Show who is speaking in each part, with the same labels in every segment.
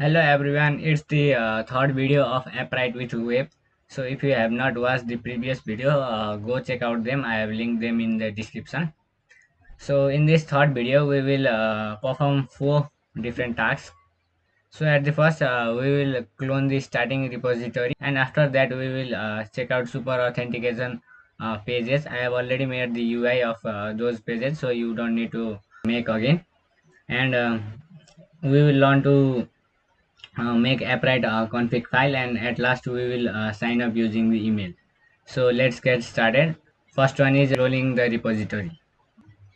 Speaker 1: Hello everyone, it's the third video of Upright with Web. So if you have not watched the previous video, go check out them. I have linked them in the description. So in this third video, we will perform four different tasks. So at the first, we will clone the starting repository, and after that, we will check out super authentication pages. I have already made the UI of those pages, so you don't need to make again. And we will learn to make upright config file, and at last we will sign up using the email. So let's get started. First one is rolling the repository.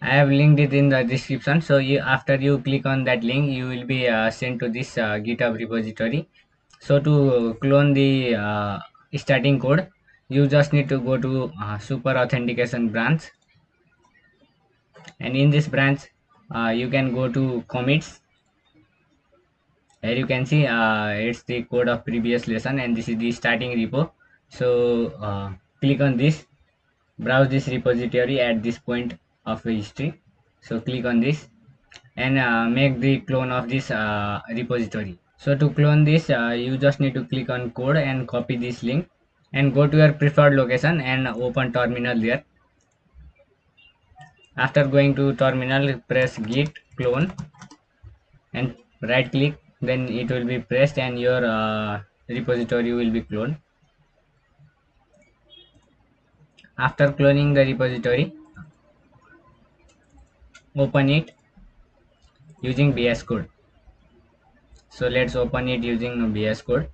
Speaker 1: I have linked it in the description, so you after you click on that link you will be sent to this github repository. So to clone the starting code, you just need to go to super authentication branch, and in this branch you can go to commits. Here you can see it's the code of previous lesson, and this is the starting repo. So click on this, browse this repository at this point of the history. So click on this and make the clone of this repository. So to clone this, you just need to click on code and copy this link and go to your preferred location and open terminal there. After going to terminal, press git clone and right click, then it will be pressed and your repository will be cloned. After cloning the repository, open it using VS Code. So let's open it using VS Code.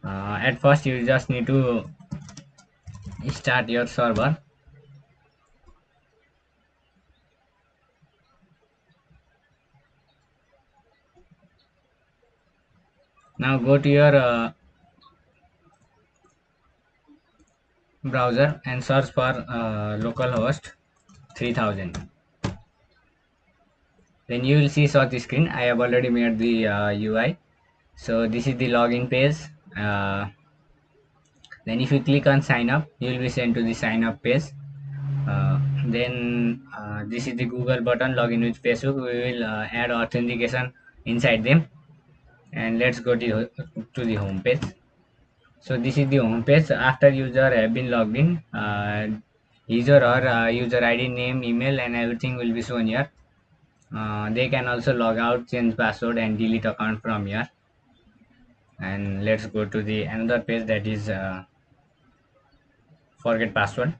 Speaker 1: At first you just need to start your server. Now go to your browser and search for localhost 3000. Then you will see such screen. I have already made the UI. So this is the login page. Then if you click on sign up, you will be sent to the sign up page. Then this is the Google button, login with Facebook. We will add authentication inside them, and let's go to the home page. So this is the home page. After user have been logged in, user or user ID, name, email, and everything will be shown here. They can also log out, change password, and delete account from here. And let's go to the another page, that is forget password.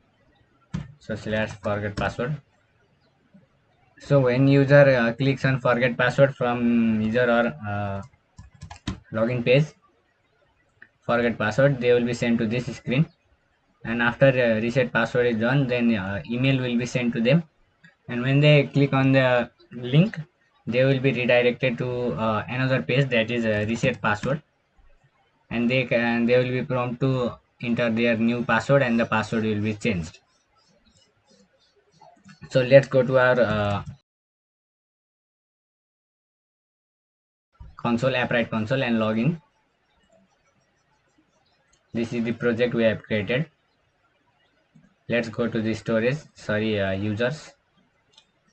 Speaker 1: So slash forget password. So when user clicks on forget password from user or login page, forget password, they will be sent to this screen. And after reset password is done, then email will be sent to them. And when they click on the link, they will be redirected to another page, that is reset password, and they will be prompted to enter their new password, and the password will be changed. So let's go to our console, Upright console, and log in. This is the project we have created. Let's go to the storage, sorry, users.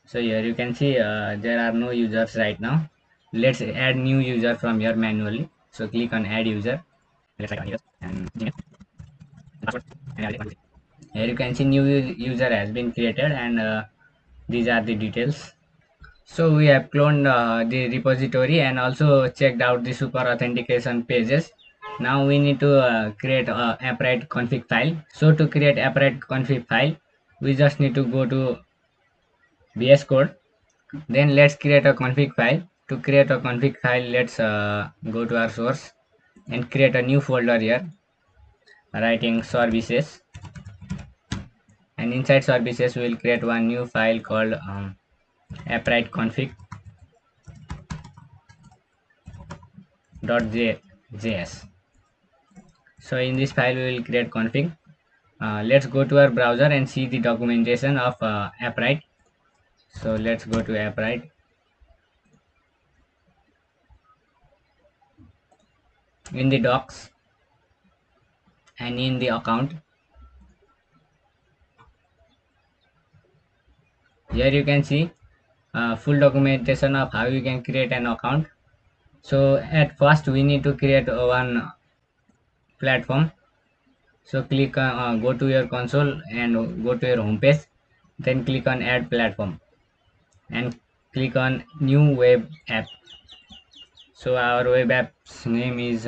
Speaker 1: So here you can see there are no users right now. Let's add new user from here manually. So click on add user. Let's add user and Gmail, password, and everything. Here you can see new user has been created, and these are the details. So we have cloned the repository and also checked out the super authentication pages. Now we need to create a upright config file. So to create upright config file, we just need to go to VS Code. Then let's create a config file. To create a config file, let's go to our source and create a new folder here, writing services. And inside services, we will create one new file called upright config.js. So in this file, we will create config. Let's go to our browser and see the documentation of upright. So let's go to upright. In the docs and in the account, Here you can see full documentation of how you can create an account. So at first we need to create one platform. So click go to your console and go to your home page, then click on add platform and click on new web app. So our web app's name is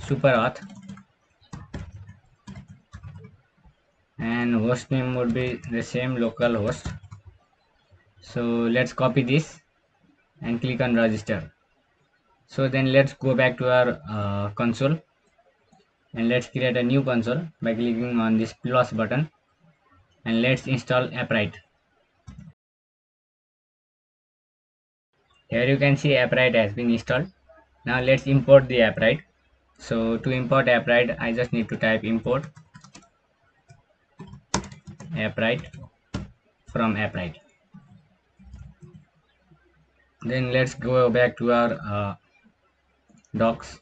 Speaker 1: SuperAuth, and host name would be the same local host. So let's copy this and click on register. So then let's go back to our console and let's create a new console by clicking on this plus button, and let's install Apprite. Here you can see Apprite has been installed. Now let's import the Apprite. So to import Apprite, I just need to type import Apprite from Apprite. Then let's go back to our docs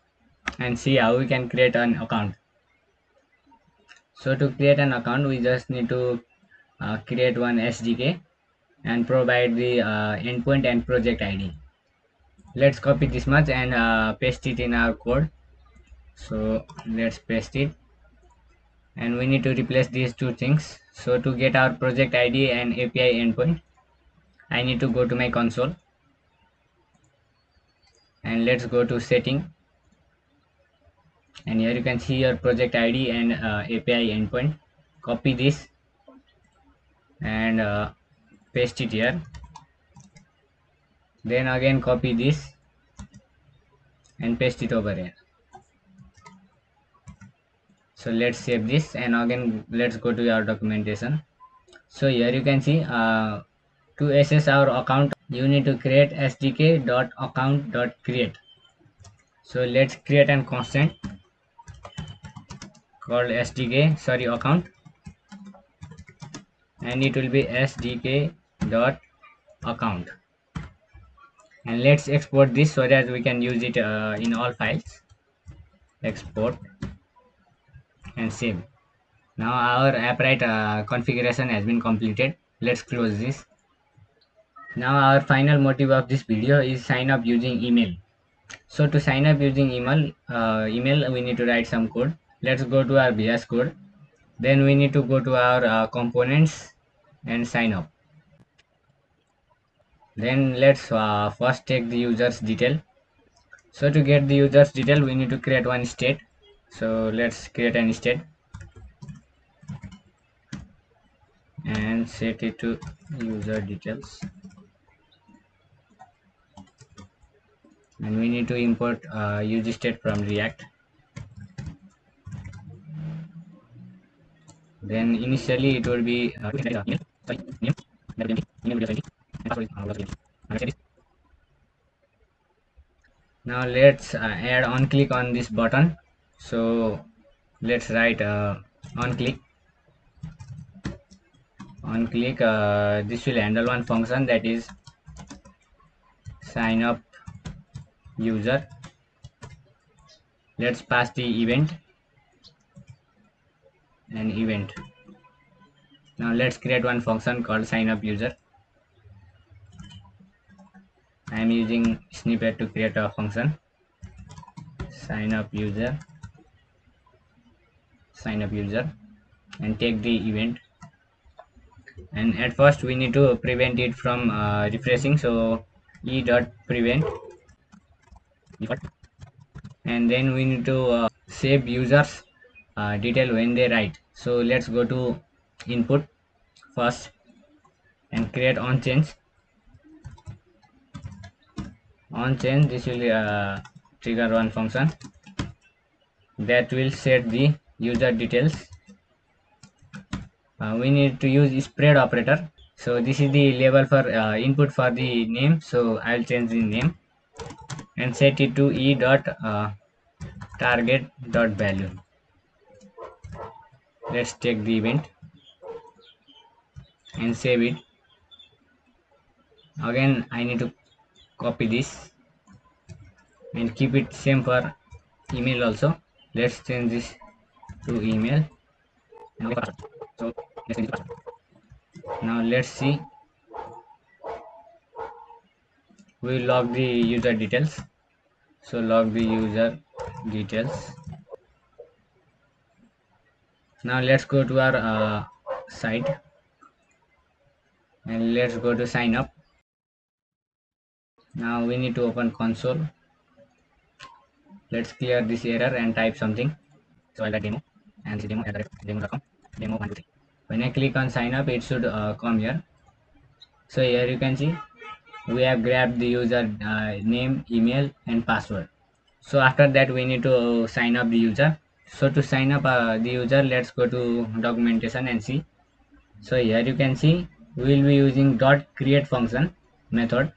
Speaker 1: and see how we can create an account. So to create an account, we just need to create one SDK and provide the endpoint and project ID. Let's copy this much and paste it in our code. So let's paste it, and we need to replace these two things. So to get our project ID and API endpoint, I need to go to my console and let's go to setting, and here you can see your project ID and API endpoint. Copy this and paste it here, then again copy this and paste it over here. So let's save this, and again let's go to our documentation. So here you can see to access our account, you need to create sdk.account.create. So let's create an constant called account, and it will be sdk.account, and let's export this so that we can use it in all files. Export and save. Now our Apprite configuration has been completed. Let's close this. Now our final motive of this video is sign up using email. So to sign up using email, we need to write some code. Let's go to our VS Code. Then we need to go to our components and sign up. Then let's first take the user's detail. So to get the user's detail, we need to create one state. So let's create an state and set it to user details. And we need to import use state from React. Then initially it will be now let's add on click on this button. So let's write on click. This will handle one function, that is sign up user. Let's pass the event and event. Now let's create one function called sign up user. I am using snippet to create a function sign up user, and take the event. And at first we need to prevent it from refreshing, so e.prevent, and then we need to save users detail when they write. So let's go to input first and create on change. This will trigger one function that will set the user details. We need to use spread operator. So this is the label for input for the name, so I'll change the name and set it to e.target.value. Let's take the event and save it. Again I need to copy this and keep it same for email also. Let's change this to email. So let's change the password. Now let's see. We log the user details. So log the user details. Now let's go to our site and let's go to sign up. Now we need to open console. Let's clear this error and type something. So I'll write demo and this demo at demo.com, demo 123. When I click on sign up, it should come here. So here you can see we have grabbed the user name, email and password. So after that we need to sign up the user. So to sign up the user, let's go to documentation and see. So here you can see we will be using .create function method.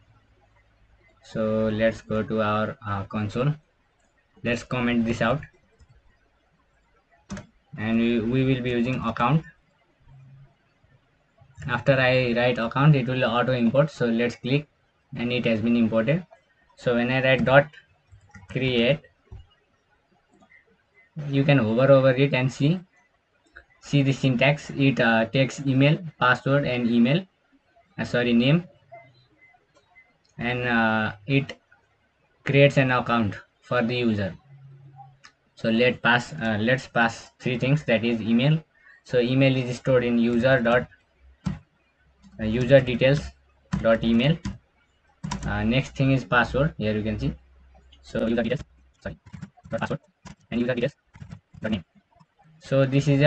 Speaker 1: So let's go to our console. Let's comment this out, and we will be using account. After I write account, it will auto import. So let's click, and it has been imported. So when I write .create, you can hover over it and see the syntax. It takes email, password and email, name, and it creates an account for the user. So let's pass three things, that is email. So email is stored in user details dot email. Next thing is password. Here you can see, so user details, sorry, dot password, and user details dot name. So this is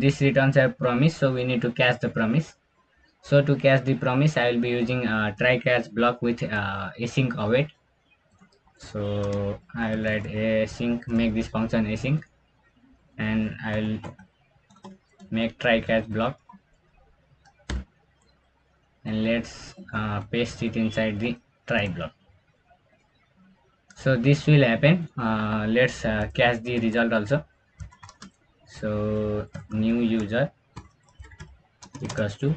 Speaker 1: this returns a promise, so we need to cache the promise. So to cache the promise, I will be using try catch block with async await. So I will write async, make this function async, and I will make try catch block, and let's paste it inside the try block. So this will happen. Let's catch the result also. So new user equals to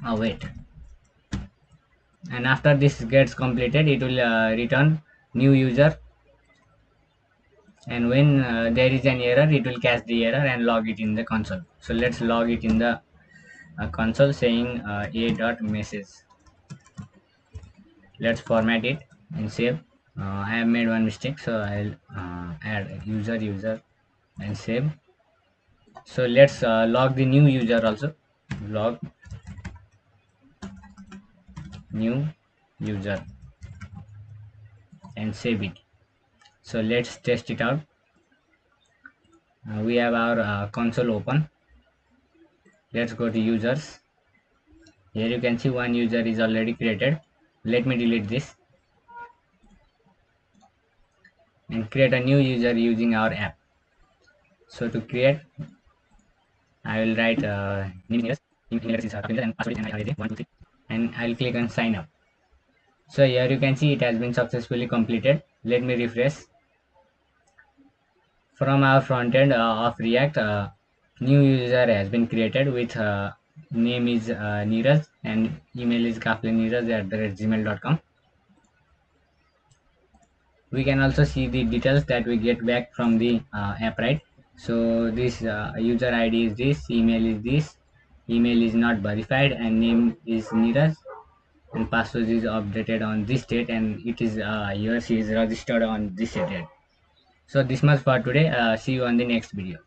Speaker 1: await, and after this gets completed, it will return new user, and when there is an error, it will catch the error and log it in the console. So let's log it in the console saying a.message. Let's format it and save. I have made one mistake, so I'll add user and save. So let's log the new user also. Log new user and save it. So let's test it out. We have our console open. Let's go to users. Here you can see one user is already created. Let me delete this and create a new user using our app. So to create, I will write name is and password is 123, and I'll click on sign up. So here you can see it has been successfully completed. Let me refresh. From our front end of React, new user has been created with name is Neeraj and email is kafleneeraj@gmail.com. We can also see the details that we get back from the app, right? So this user ID is this, email is this, email is not verified, and name is Neeraj, and password is updated on this date, and it is yours is registered on this date. So this much for today. See you on the next video.